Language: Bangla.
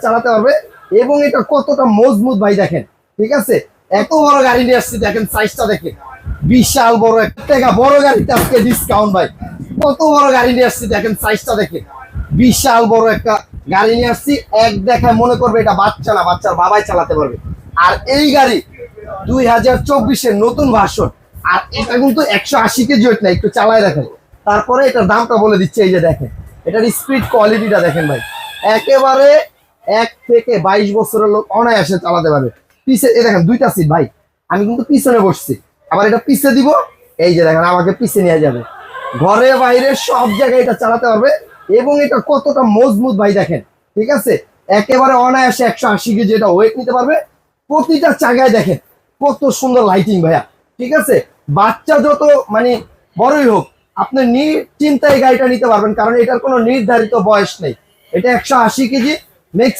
চালাতে পারবে এবং এটা কতটা মজবুত ভাই দেখেন। ঠিক আছে, এত বড় গাড়ি নিয়ে আসছি, দেখেন সাইজটা দেখেন, বিশাল বড় একটা বড় গাড়িতে আজকে ডিসকাউন্ট ভাই। কত বড় গাড়ি নিয়ে আসছি, দেখেন সাইজটা দেখেন, বিশাল বড় একটা গাড়ি নিয়ে আসছি। এক দেখায় মনে করবে এটা বাচ্চা না, বাচ্চার বাবাই চালাতে পারবে। আর এই গাড়ি 2024-এর নতুন ভার্সন। আর এটা কিন্তু 180 কেজি ওয়েট না, একটু চালায় দেখেন। তারপরে এটার দামটা বলে দিচ্ছে, এই যে দেখেন এটার স্পিড কোয়ালিটিটা দেখেন ভাই, একেবারে 1 থেকে 22 বছরের লোক অনায়াসে চালাতে পারবে। পিছে এ দেখেন দুইটা সিট ভাই, আমি কিন্তু পিছনে বসছি, আবার এটা পিছে দিব, এই যে দেখেন আমাকে পিছে নিয়ে যাবে। ঘরে বাইরে সব জায়গায় এটা চালাতে পারবে এবং এটা কতটা মজবুত ভাই দেখেন। ঠিক আছে, একেবারে অনায়াসে 180 কেজি এটা ওয়েট নিতে পারবে। প্রতিটা জায়গায় দেখেন কত সুন্দর লাইটিং ভাইয়া। ঠিক আছে, বাচ্চা যত মানে বড়ই হোক, আপনি নিশ্চিন্তায় গাড়িটা নিতে পারবেন, কারণ এটার কোনো নির্ধারিত বয়স নেই। এটা 180 কেজি।